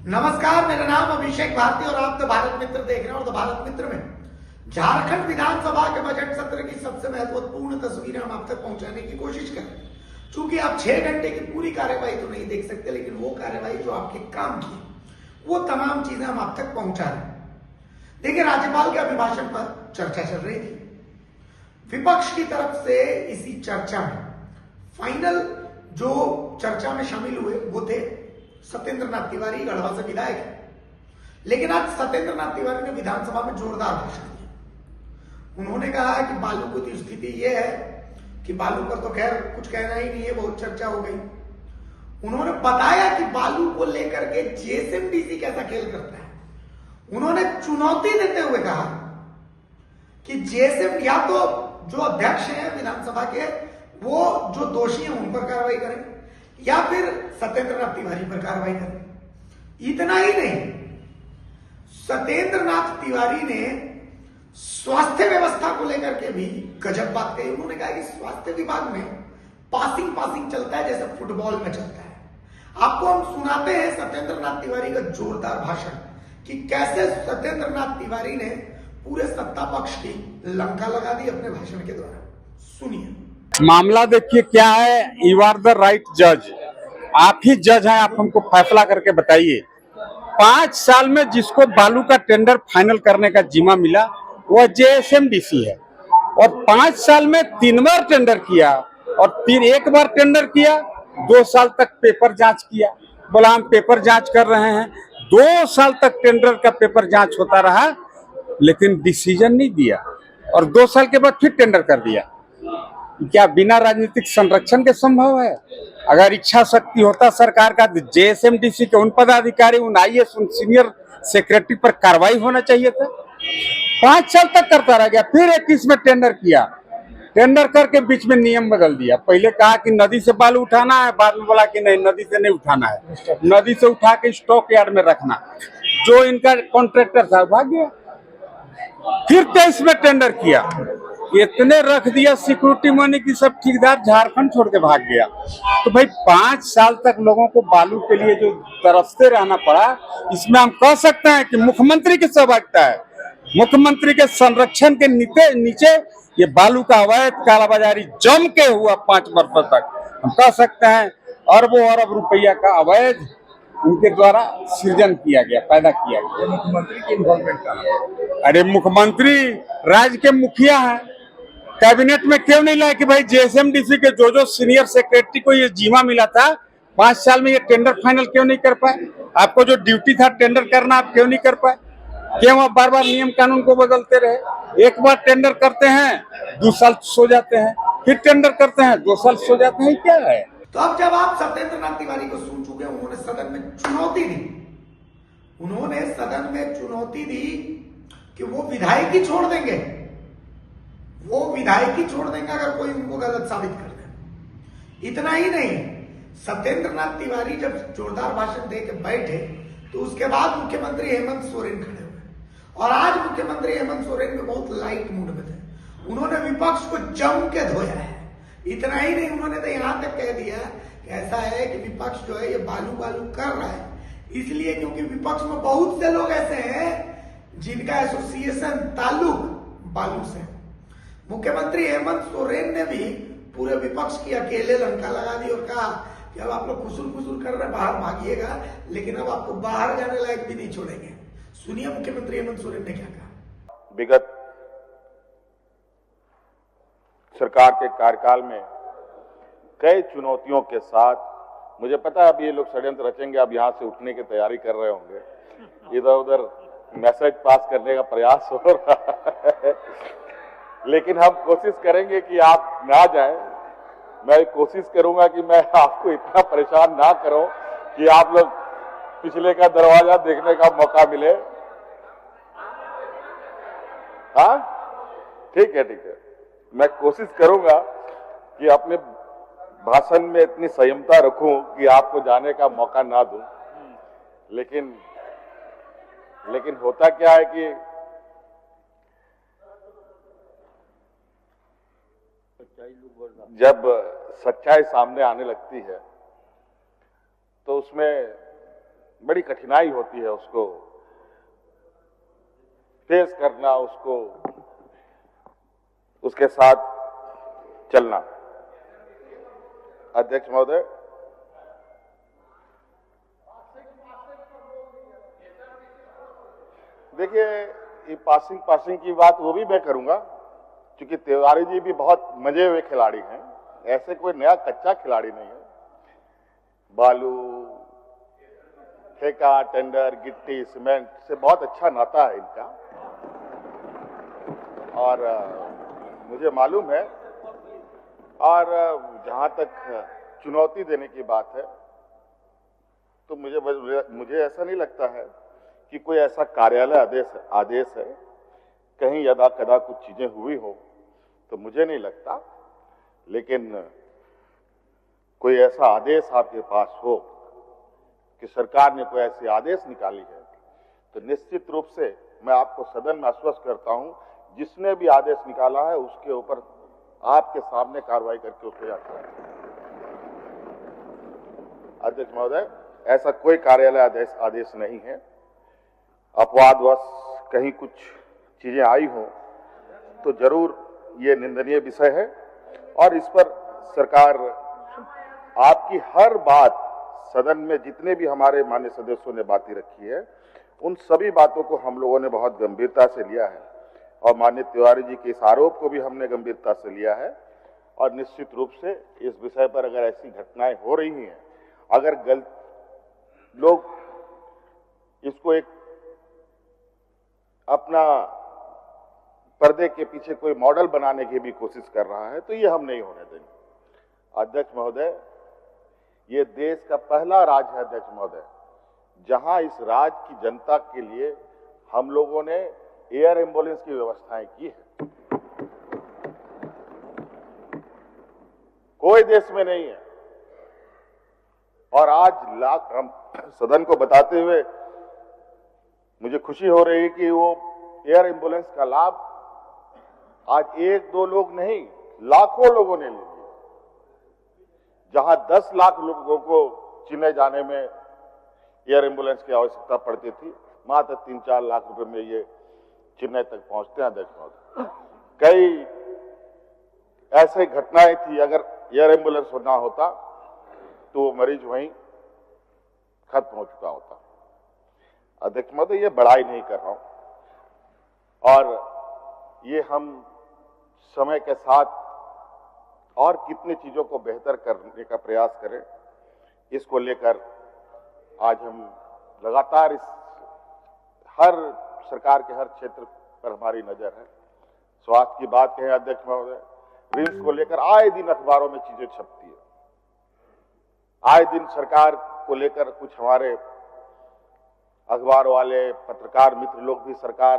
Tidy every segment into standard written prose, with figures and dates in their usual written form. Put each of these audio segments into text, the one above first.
नमस्कार, मेरा नाम अभिषेक भारती और आप द भारत मित्र देख रहे हैं। और द भारत मित्र में झारखंड विधानसभा के बजट सत्र की सबसे महत्वपूर्ण तस्वीरें हम आप तक पहुंचाने की कोशिश कर रहे हैं। चूंकि आप 6 घंटे की पूरी कार्यवाही तो नहीं देख सकते, लेकिन वो कार्यवाही जो आपके काम की वो तमाम चीजें हम आप तक पहुंचा रहे हैं। देखिए, राज्यपाल के अभिभाषण पर चर्चा चल रही थी। विपक्ष की तरफ से इसी चर्चा में फाइनल जो चर्चा में शामिल हुए वो थे सत्येंद्र नाथ तिवारी, गढ़वा से विधायक है। लेकिन आज सत्येंद्र नाथ तिवारी ने विधानसभा में जोरदार भाषण दिया। उन्होंने कहा कि बालू की स्थिति यह है कि बालू पर तो खैर कुछ कहना ही नहीं है, बहुत चर्चा हो गई। उन्होंने बताया कि बालू को लेकर के जेएसएमडीसी कैसा खेल करता है। उन्होंने चुनौती देते हुए कहा कि जेएसएम या तो जो अध्यक्ष हैं विधानसभा के वो जो दोषी हैं उन पर कार्रवाई करें या फिर सत्येंद्र नाथ तिवारी पर कार्रवाई करें। इतना ही नहीं, सत्येंद्र नाथ तिवारी ने स्वास्थ्य व्यवस्था को लेकर के भी गजब बात कही। उन्होंने कहा कि स्वास्थ्य विभाग में पासिंग चलता है जैसे फुटबॉल में चलता है। आपको हम सुनाते हैं सत्येंद्र नाथ तिवारी का जोरदार भाषण कि कैसे सत्येंद्र नाथ तिवारी ने पूरे सत्ता पक्ष की लंका लगा दी अपने भाषण के द्वारा। सुनिए। मामला देखिए क्या है। यू आर द राइट जज, आप ही जज हैं, आप हमको फैसला करके बताइए। 5 साल में जिसको बालू का टेंडर फाइनल करने का जिम्मा मिला वह जेएसएमडीसी है, और 5 साल में 3 बार टेंडर किया, और एक बार टेंडर किया, 2 साल तक पेपर जांच किया। बोला हम पेपर जांच कर रहे हैं, 2 साल तक टेंडर का पेपर जांच होता रहा, लेकिन डिसीजन नहीं दिया, और 2 साल के बाद फिर टेंडर कर दिया। क्या बिना राजनीतिक संरक्षण के संभव है? अगर इच्छा शक्ति होता सरकार का, जेएसएमडीसी के उन पदाधिकारी, उन आईएएस, उन सीनियर सेक्रेटरी पर कार्रवाई होना चाहिए था। 5 साल तक करता रह गया, फिर 21 में टेंडर किया। टेंडर करके बीच में नियम बदल दिया। पहले कहा कि नदी से बालू उठाना है, बाद में बोला कि नहीं, नदी से नहीं उठाना है, नदी से उठा के स्टॉक यार्ड में रखना। जो इनका कॉन्ट्रैक्टर था भाग गया। फिर 23 में टेंडर किया, इतने रख दिया सिक्योरिटी मनी की सब ठेकेदार झारखंड छोड़ के भाग गया। तो भाई 5 साल तक लोगों को बालू के लिए जो तरसते रहना पड़ा, इसमें हम कह सकते हैं कि मुख्यमंत्री की सहभागिता है। मुख्यमंत्री के संरक्षण के नीचे ये बालू का अवैध कालाबाजारी जम के हुआ 5 वर्षों तक। हम कह सकते हैं अरबों अरब रुपया का अवैध उनके द्वारा सृजन किया गया, पैदा किया गया। मुख्यमंत्री की इन्वॉल्वमेंट का। अरे मुख्यमंत्री राज्य के मुखिया हैं, कैबिनेट में क्यों नहीं लाए कि भाई जेएसएमडीसी के जो सीनियर सेक्रेटरी को ये जिम्मा मिला था 5 साल में ये टेंडर फाइनल क्यों नहीं कर पाए? आपको जो ड्यूटी था टेंडर करना, आप क्यों नहीं कर पाए? क्यों आप बार बार नियम कानून को बदलते रहे? एक बार टेंडर करते हैं 2 साल सो जाते हैं, फिर टेंडर करते हैं 2 साल सो जाते हैं, क्या है? तो अब जब आप सत्येंद्र नाथ तिवारी को सुन चुके हैं, उन्होंने सदन में चुनौती दी। उन्होंने सदन में चुनौती दी कि वो विधायकी छोड़ देंगे, वो विधायकी छोड़ देंगे अगर कोई उनको गलत साबित कर दे। इतना ही नहीं, सत्येंद्र नाथ तिवारी जब जोरदार भाषण दे के बैठे तो उसके बाद मुख्यमंत्री हेमंत सोरेन खड़े हुए, और आज मुख्यमंत्री हेमंत सोरेन में बहुत लाइट मूड में थे। उन्होंने विपक्ष को जम के धोया है। इतना ही नहीं, उन्होंने तो यहां तक कह दिया कि ऐसा है कि विपक्ष जो है ये बालू कर रहा है इसलिए क्योंकि विपक्ष में बहुत से लोग ऐसे हैं जिनका एसोसिएशन ताल्लुक बालू से। मुख्यमंत्री हेमंत सोरेन ने भी पूरे विपक्ष की अकेले लंका लगा दी और कहा कि अब आप लोग खुसुर कर रहे हैं, बाहर भागिएगा, लेकिन अब आपको बाहर जाने लायक भी नहीं छोड़ेंगे। सुनिए मुख्यमंत्री हेमंत सोरेन ने क्या कहा। विगत सरकार के कार्यकाल में कई चुनौतियों के साथ, मुझे पता है अब ये लोग षड्यंत्र रचेंगे, अब यहां से उठने की तैयारी कर रहे होंगे, इधर उधर मैसेज पास करने का प्रयास हो रहा है, लेकिन हम कोशिश करेंगे कि आप ना जाएं। मैं कोशिश करूंगा कि मैं आपको इतना परेशान ना करूं कि आप लोग पिछले का दरवाजा देखने का मौका मिले। हाँ, ठीक है, मैं कोशिश करूंगा कि अपने भाषण में इतनी संयमता रखूं कि आपको जाने का मौका ना दूं। लेकिन होता क्या है कि जब सच्चाई सामने आने लगती है तो उसमें बड़ी कठिनाई होती है उसको फेस करना, उसको उसके साथ चलना। अध्यक्ष महोदय, देखिए ये पासिंग की बात वो भी मैं करूंगा, क्योंकि तिवारी जी भी बहुत मजे हुए खिलाड़ी हैं, ऐसे कोई नया कच्चा खिलाड़ी नहीं है। बालू, ठेका, टेंडर, गिट्टी, सीमेंट से बहुत अच्छा नाता है इनका, और मुझे मालूम है। और जहां तक चुनौती देने की बात है, तो मुझे ऐसा नहीं लगता है कि कोई ऐसा कार्यालय आदेश है, कहीं यदा कदा कुछ चीजें हुई हो, तो मुझे नहीं लगता। लेकिन कोई ऐसा आदेश आपके पास हो कि सरकार ने कोई ऐसे आदेश निकाली है, तो निश्चित रूप से मैं आपको सदन में आश्वस्त करता हूं, जिसने भी आदेश निकाला है उसके ऊपर आपके सामने कार्रवाई करके उसको याद करें। अध्यक्ष महोदय, ऐसा कोई कार्यालय आदेश नहीं है। अपवादवश कहीं कुछ चीजें आई हो तो जरूर ये निंदनीय विषय है, और इस पर सरकार आपकी हर बात, सदन में जितने भी हमारे माननीय सदस्यों ने बातें रखी है, उन सभी बातों को हम लोगों ने बहुत गंभीरता से लिया है, और माननीय तिवारी जी के इस आरोप को भी हमने गंभीरता से लिया है। और निश्चित रूप से इस विषय पर अगर ऐसी घटनाएं हो रही हैं, अगर लोग इसको एक अपना पर्दे के पीछे कोई मॉडल बनाने की भी कोशिश कर रहा है, तो ये हम नहीं होने देंगे। अध्यक्ष महोदय, ये देश का पहला राज्य है अध्यक्ष महोदय, जहां इस राज्य की जनता के लिए हम लोगों ने एयर एम्बुलेंस की व्यवस्थाएं की है। कोई देश में नहीं है। और आज हम सदन को बताते हुए मुझे खुशी हो रही है कि वो एयर एम्बुलेंस का लाभ आज एक दो लोग नहीं, लाखों लोगों ने ले लिया। जहां 10 लाख लोगों को चेन्नई जाने में एयर एम्बुलेंस की आवश्यकता पड़ती थी, मात्र 3-4 लाख रुपए में ये चेन्नई तक पहुंचते हैं। अध्यक्ष महोदय, कई ऐसे घटनाएं थी, अगर एयर एम्बुलेंस ना होता तो वो मरीज वहीं खत्म हो चुका होता। अध्यक्ष महोदय, ये बड़ाई नहीं कर रहा हूं, और ये हम समय के साथ और कितनी चीजों को बेहतर करने का प्रयास करें, इसको लेकर आज हम लगातार हर सरकार के हर क्षेत्र पर हमारी नजर है। स्वास्थ्य की बात कहें अध्यक्ष महोदय, रिम्स को लेकर आए दिन अखबारों में चीजें छपती है, आए दिन सरकार को लेकर कुछ हमारे अखबार वाले पत्रकार मित्र लोग भी सरकार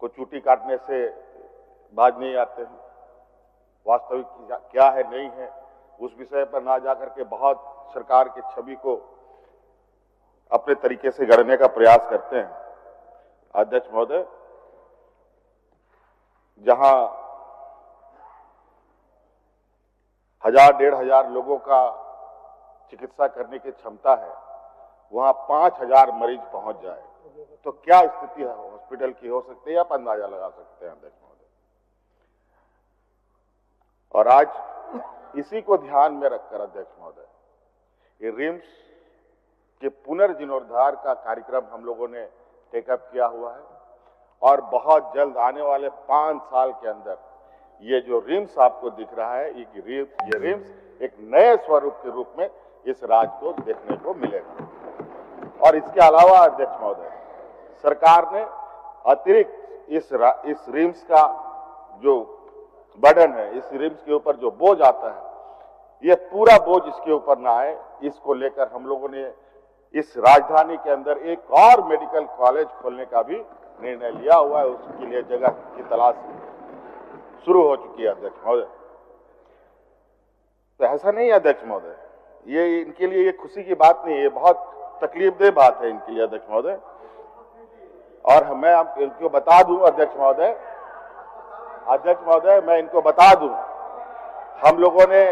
को चूटी काटने से बाज नहीं आते हैं। वास्तविक क्या है नहीं है उस विषय पर ना जाकर के बहुत सरकार की छवि को अपने तरीके से गढ़ने का प्रयास करते हैं। अध्यक्ष महोदय, जहां 1000-1500 लोगों का चिकित्सा करने की क्षमता है, वहां 5000 मरीज पहुंच जाए तो क्या स्थिति है हॉस्पिटल की हो सकती है, आप अंदाजा लगा सकते हैं अध्यक्ष महोदय। और आज इसी को ध्यान में रखकर अध्यक्ष महोदय, ये रिम्स के पुनर्जीर्णोद्धार का कार्यक्रम हम लोगों ने टेकअप किया हुआ है, और बहुत जल्द आने वाले 5 साल के अंदर ये जो रिम्स आपको दिख रहा है, ये रिम्स एक नए स्वरूप के रूप में इस राज्य को देखने को मिलेगा। और इसके अलावा अध्यक्ष महोदय, सरकार ने अतिरिक्त इस रिम्स का जो बर्डन है, इस रिम्स के ऊपर जो बोझ आता है, ये पूरा बोझ इसके ऊपर ना आए, इसको लेकर हम लोगों ने इस राजधानी के अंदर एक और मेडिकल कॉलेज खोलने का भी निर्णय लिया हुआ है। उसके लिए जगह की तलाश शुरू हो चुकी है अध्यक्ष महोदय। तो ऐसा नहीं है अध्यक्ष महोदय, ये इनके लिए ये खुशी की बात नहीं है, ये बहुत तकलीफदेह बात है इनके लिए अध्यक्ष महोदय। और मैं इनको बता दूं अध्यक्ष महोदय, मैं इनको बता दूं, हम लोगों ने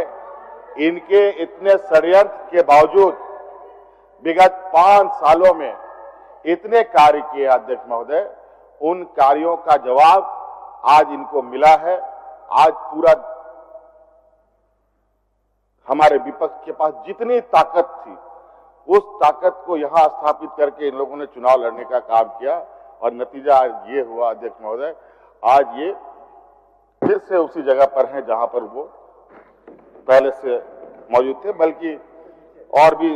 इनके इतने षड्यंत्र के बावजूद विगत 5 सालों में इतने कार्य किए अध्यक्ष महोदय, उन कार्यों का जवाब आज इनको मिला है। आज पूरा हमारे विपक्ष के पास जितनी ताकत थी, उस ताकत को यहां स्थापित करके इन लोगों ने चुनाव लड़ने का काम किया और नतीजा ये हुआ अध्यक्ष महोदय, आज ये फिर से उसी जगह पर हैं जहां पर वो पहले से मौजूद थे, बल्कि और भी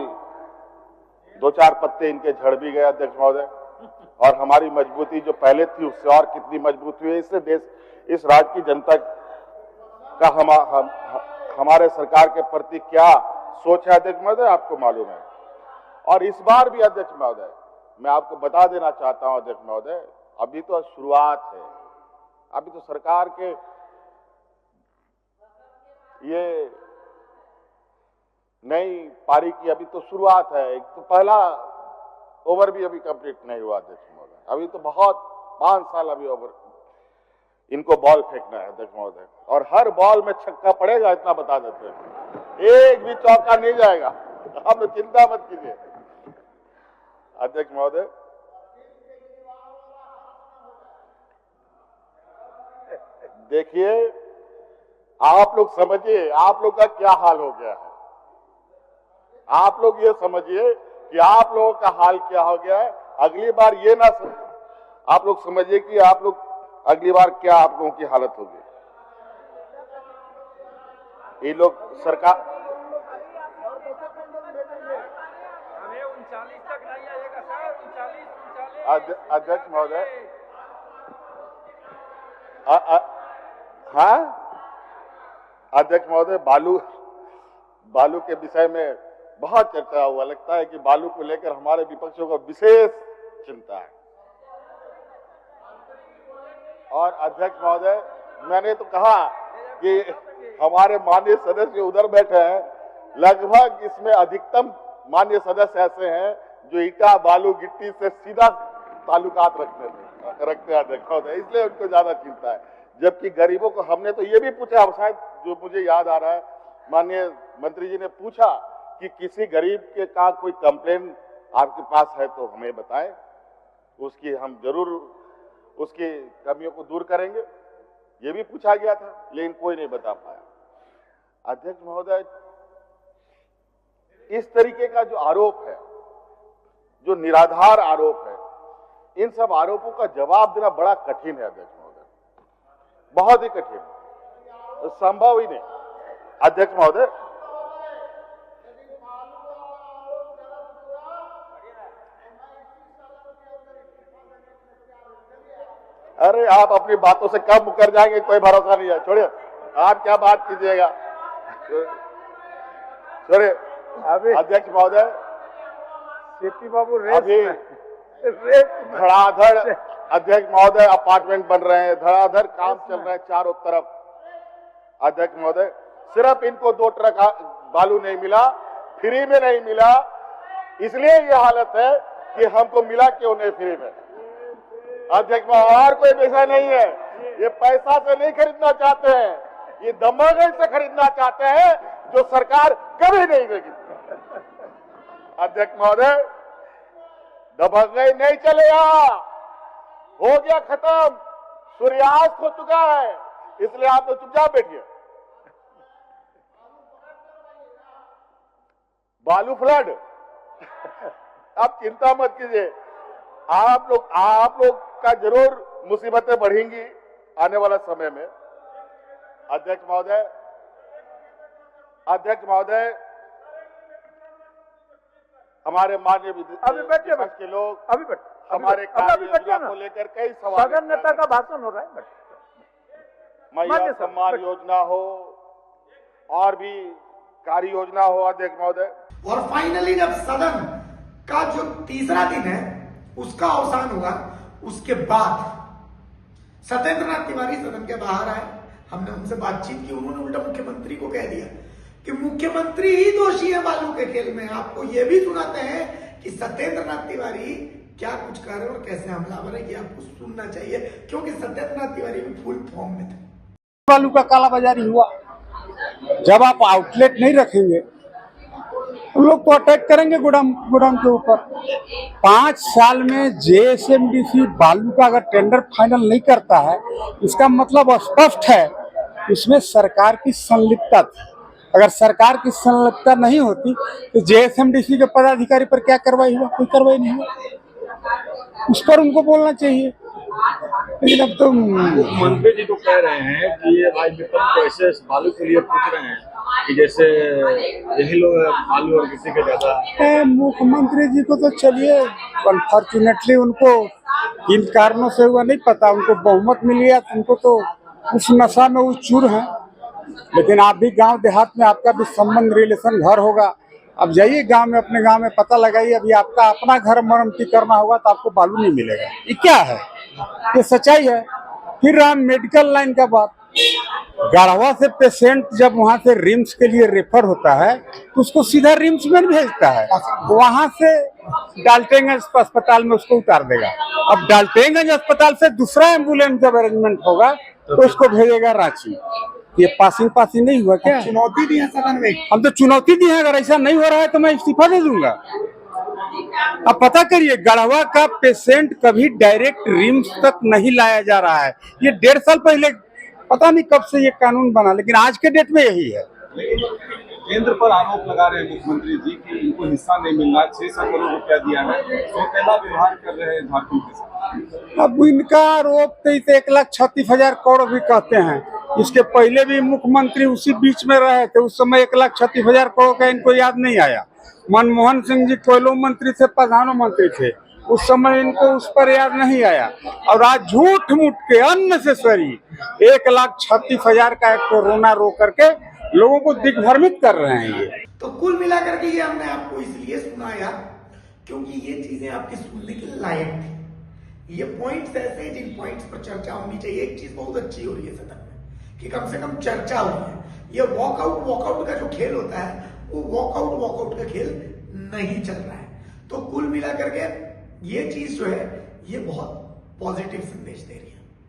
2-4 पत्ते इनके झड़ भी गए अध्यक्ष महोदय। और हमारी मजबूती जो पहले थी उससे और कितनी मजबूत हुई है, इससे देश, इस राज्य की जनता का हमारे सरकार के प्रति क्या सोच है अध्यक्ष महोदय, आपको मालूम है। और इस बार भी अध्यक्ष महोदय, मैं आपको बता देना चाहता हूं अध्यक्ष महोदय, अभी तो शुरुआत है, अभी तो सरकार के ये नई पारी की अभी तो शुरुआत है। एक तो पहला ओवर भी अभी कंप्लीट नहीं हुआ अध्यक्ष महोदय, अभी तो बहुत 5 साल अभी ओवर इनको बॉल फेंकना है अध्यक्ष महोदय, और हर बॉल में छक्का पड़ेगा, इतना बता देते हैं, एक भी चौका नहीं जाएगा, आप लोग चिंता मत कीजिए अध्यक्ष महोदय। देखिए, आप लोग समझिए आप लोग का क्या हाल हो गया है, आप लोग ये समझिए कि आप लोगों का हाल क्या हो गया है। अगली बार ये ना आप लोग समझिए कि आप लोग अगली बार क्या आप लोगों की हालत होगी। ये लोग सरकार हमें 39 तक नहीं आएगा सर, 39 अध्यक्ष महोदय, हाँ अध्यक्ष महोदय, बालू के विषय में बहुत चर्चा हुआ, लगता है कि बालू को लेकर हमारे विपक्षियों को विशेष चिंता है। और अध्यक्ष महोदय, मैंने तो कहा कि हमारे माननीय सदस्य उधर बैठे हैं, लगभग इसमें अधिकतम माननीय सदस्य ऐसे हैं जो ईटा बालू गिट्टी से सीधा ताल्लुकात रखते हैं अध्यक्ष महोदय, इसलिए उनको ज्यादा चिंता है। जबकि गरीबों को हमने तो ये भी पूछा, शायद जो मुझे याद आ रहा है, माननीय मंत्री जी ने पूछा कि किसी गरीब के का कोई कंप्लेन आपके पास है तो हमें बताएं, उसकी हम जरूर उसकी कमियों को दूर करेंगे, ये भी पूछा गया था, लेकिन कोई नहीं बता पाया। अध्यक्ष महोदय, इस तरीके का जो आरोप है, जो निराधार आरोप है, इन सब आरोपों का जवाब देना बड़ा कठिन है अध्यक्ष महोदय, बहुत ही कठिन, संभव ही नहीं अध्यक्ष महोदय। अरे आप अपनी बातों से कब मुकर जाएंगे, कोई भरोसा नहीं है, छोड़िए, आप क्या बात कीजिएगा, छोड़िए। अध्यक्ष महोदय, सीपी बाबू अभी धड़ाधड़ अध्यक्ष महोदय अपार्टमेंट बन रहे हैं, धड़ाधड़ काम चल रहा है चारों तरफ अध्यक्ष महोदय। सिर्फ इनको 2 ट्रक बालू नहीं मिला, फ्री में नहीं मिला, इसलिए ये हालत है कि हमको मिला क्यों नहीं फ्री में अध्यक्ष महोदय। और कोई पैसा नहीं है, ये पैसा से नहीं खरीदना चाहते हैं, ये दमगई से खरीदना चाहते हैं, जो सरकार कभी नहीं देगी अध्यक्ष महोदय। दमगई नहीं चलेगा, हो गया खत्म, सूर्यास्त हो चुका है, इसलिए आप लोग चुपचाप बैठिए। बालू फ्लड आप चिंता मत कीजिए, आप लोग का जरूर मुसीबतें बढ़ेंगी आने वाला समय में अध्यक्ष महोदय। अध्यक्ष महोदय, हमारे माननीय विपक्ष के लोग हमारे कार्य योजना को लेकर कई सवाल, सदन नेता का भाषण हो रहा है, महिला सम्मान योजना हो और भी कार्य योजना हो अध्यक्ष महोदय। और फाइनली जब सदन का जो तीसरा दिन है उसका अवसान हुआ, उसके बाद सत्येंद्र नाथ तिवारी सदन के बाहर आए, हमने उनसे बातचीत की, उन्होंने उल्टा मुख्यमंत्री को कह दिया कि मुख्यमंत्री ही दोषी है बालू के खेल में। आपको यह भी सुनाते हैं कि सत्येंद्र नाथ तिवारी क्या कुछ कर रहे और कैसे हमलावर है, कि आपको सुनना चाहिए, क्योंकि सत्येंद्र नाथ तिवारी भी फुल फॉर्म में थे। बालू का कालाबाजारी हुआ, जब आप आउटलेट नहीं रखेंगे उन लोग तो अटैक करेंगे गोडाउन के ऊपर। 5 साल में जेएसएमडीसी बालू का अगर टेंडर फाइनल नहीं करता है, इसका मतलब स्पष्ट है इसमें सरकार की संलिप्तता थी। अगर सरकार की संलिप्तता नहीं होती तो जेएसएमडीसी के पदाधिकारी पर क्या कार्रवाई हुआ? कोई कार्रवाई नहीं हुआ। उस पर उनको बोलना चाहिए। लेकिन अब तो मंत्री जी तो कह रहे हैं कि ये भाई विक्रम को ऐसे बालू के लिए पूछ रहे हैं कि जैसे यही लोग बालू और किसी के ज्यादा। मुख्यमंत्री जी को तो चलिए अनफॉर्चुनेटली उनको इन कारणों से हुआ नहीं पता, उनको बहुमत मिल गया तो उनको तो उस नशा में वो चूर हैं। लेकिन आप भी गांव देहात में आपका भी संबंध रिलेशन घर होगा, अब जाइए गांव में, अपने गांव में पता लगाइए। अभी आपका अपना घर मरम्मती करना होगा तो आपको बालू नहीं मिलेगा। ये क्या है? ये सच्चाई है। फिर रहा मेडिकल लाइन का बात। गढ़वा से पेशेंट जब वहां से रिम्स के लिए रेफर होता है तो उसको सीधा रिम्स में भेजता है, वहां से डाल्टेनगंज अस्पताल में उसको उतार देगा। अब डाल्टेनगंज अस्पताल से दूसरा एम्बुलेंस जब अरेंजमेंट होगा तो उसको भेजेगा रांची। ये पासिंग नहीं हुआ क्या? चुनौती दी है सदन में। हम तो चुनौती दी है, अगर ऐसा नहीं हो रहा है तो मैं इस्तीफा दे दूंगा। अब पता करिए, गढ़वा का पेशेंट कभी डायरेक्ट रिम्स तक नहीं लाया जा रहा है। ये 1.5 साल पहले पता नहीं कब से ये कानून बना, लेकिन आज के डेट में यही है। केंद्र पर आरोप लगा रहे हैं मुख्यमंत्री जी कि इनको हिस्सा नहीं मिल रहा। 600 करोड़ रुपया दिया है, सौतेला व्यवहार कर रहे हैं झारखंड के साथ। अब इनका आरोप तो 1,36,000 करोड़ भी कहते हैं। इसके पहले भी मुख्यमंत्री उसी बीच में रहे थे, उस समय 1,36,000 करोड़ का इनको याद नहीं आया। मनमोहन सिंह जी कोयलो मंत्री थे, प्रधानमंत्री थे, उस समय इनको उस पर याद नहीं आया। और आज झूठ मूठ के अननेसेसरी 1,36,000 का एक कोरोना रो करके लोगों को दिग्भ्रमित कर रहे हैं। ये तो कुल मिलाकर के ये हमने आपको इसलिए सुनाया क्योंकि ये चीजें आपके सुनने के लायक थी। ये पॉइंट्स ऐसे हैं जिन पॉइंट्स पर चर्चा होनी चाहिए। एक चीज बहुत अच्छी हो रही है सदन में कि कम से कम चर्चा हो रही है। ये वॉकआउट का जो खेल होता है वो वॉकआउट का खेल नहीं चल रहा है। तो कुल मिलाकर के ये चीज जो है ये बहुत पॉजिटिव संदेश दे रही है।